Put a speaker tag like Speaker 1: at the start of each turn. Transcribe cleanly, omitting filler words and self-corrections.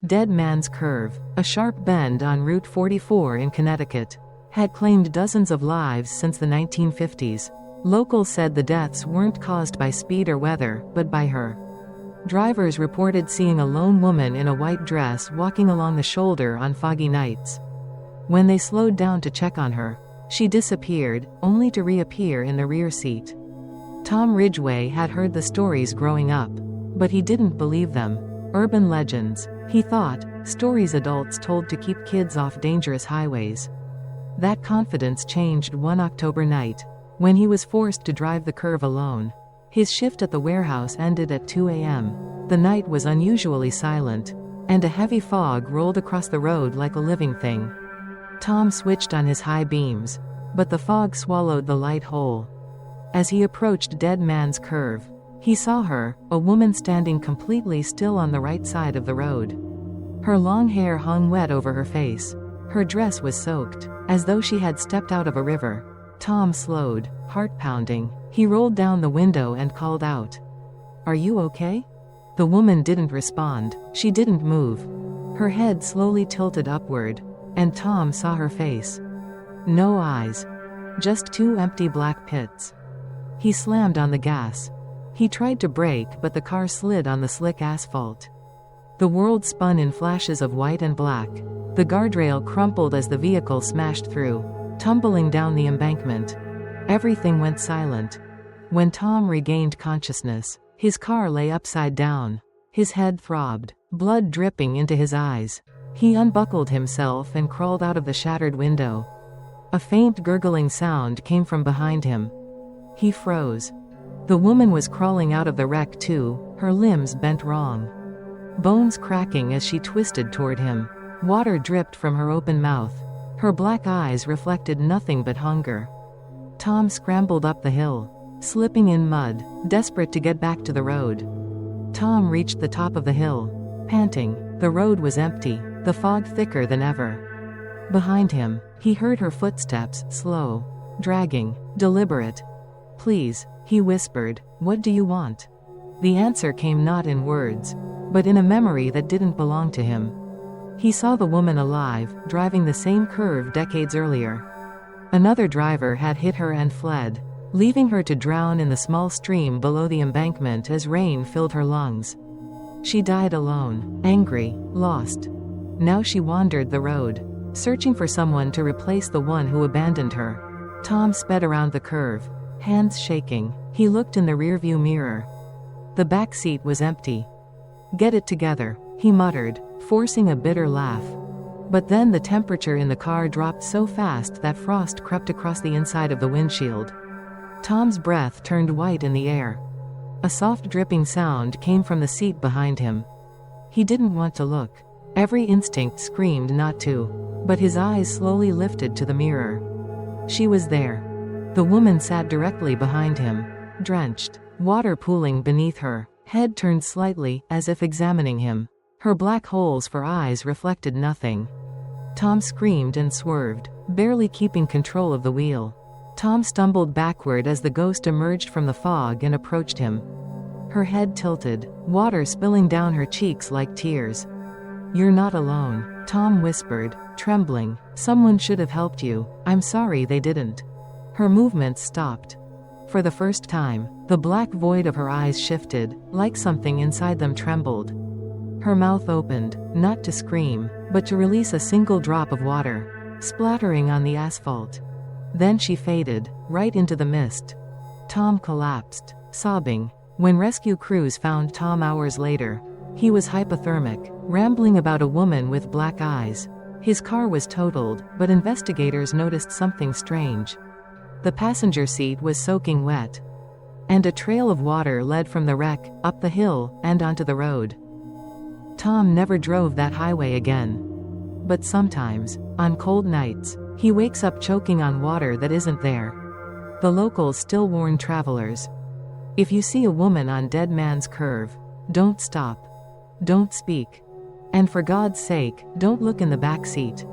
Speaker 1: Dead Man's Curve, a sharp bend on Route 44 in Connecticut, had claimed dozens of lives since the 1950s. Locals said the deaths weren't caused by speed or weather, but by her. Drivers reported seeing a lone woman in a white dress walking along the shoulder on foggy nights. When they slowed down to check on her, she disappeared, only to reappear in the rear seat. Tom Ridgway had heard the stories growing up, but he didn't believe them. Urban legends, he thought, stories adults told to keep kids off dangerous highways. That confidence changed one October night, when he was forced to drive the curve alone. His shift at the warehouse ended at 2 a.m. The night was unusually silent, and a heavy fog rolled across the road like a living thing. Tom switched on his high beams, but the fog swallowed the light whole. As he approached Dead Man's Curve, he saw her, a woman standing completely still on the right side of the road. Her long hair hung wet over her face. Her dress was soaked, as though she had stepped out of a river. Tom slowed, heart pounding. He rolled down the window and called out, "Are you okay?" The woman didn't respond. She didn't move. Her head slowly tilted upward, and Tom saw her face. No eyes. Just two empty black pits. He slammed on the gas. He tried to brake, but the car slid on the slick asphalt. The world spun in flashes of white and black. The guardrail crumpled as the vehicle smashed through, tumbling down the embankment. Everything went silent. When Tom regained consciousness, his car lay upside down. His head throbbed, blood dripping into his eyes. He unbuckled himself and crawled out of the shattered window. A faint gurgling sound came from behind him. He froze. The woman was crawling out of the wreck too, her limbs bent wrong. Bones cracking as she twisted toward him. Water dripped from her open mouth. Her black eyes reflected nothing but hunger. Tom scrambled up the hill, slipping in mud, desperate to get back to the road. Tom reached the top of the hill, panting. The road was empty, the fog thicker than ever. Behind him, he heard her footsteps, slow, dragging, deliberate. "Please," he whispered, "what do you want?" The answer came not in words, but in a memory that didn't belong to him. He saw the woman alive, driving the same curve decades earlier. Another driver had hit her and fled, leaving her to drown in the small stream below the embankment as rain filled her lungs. She died alone, angry, lost. Now she wandered the road, searching for someone to replace the one who abandoned her. Tom sped around the curve, hands shaking. He looked in the rearview mirror. The back seat was empty. "Get it together," he muttered, forcing a bitter laugh. But then the temperature in the car dropped so fast that frost crept across the inside of the windshield. Tom's breath turned white in the air. A soft dripping sound came from the seat behind him. He didn't want to look. Every instinct screamed not to. But his eyes slowly lifted to the mirror. She was there. The woman sat directly behind him, drenched, water pooling beneath her, head turned slightly, as if examining him. Her black holes for eyes reflected nothing. Tom screamed and swerved, barely keeping control of the wheel. Tom stumbled backward as the ghost emerged from the fog and approached him. Her head tilted, water spilling down her cheeks like tears. "You're not alone," Tom whispered, trembling. "Someone should have helped you. I'm sorry they didn't." Her movements stopped. For the first time, the black void of her eyes shifted, like something inside them trembled. Her mouth opened, not to scream, but to release a single drop of water, splattering on the asphalt. Then she faded, right into the mist. Tom collapsed, sobbing. When rescue crews found Tom hours later, he was hypothermic, rambling about a woman with black eyes. His car was totaled, but investigators noticed something strange. The passenger seat was soaking wet, and a trail of water led from the wreck, up the hill, and onto the road. Tom never drove that highway again. But sometimes, on cold nights, he wakes up choking on water that isn't there. The locals still warn travelers. If you see a woman on Dead Man's Curve, don't stop. Don't speak. And for God's sake, don't look in the back seat.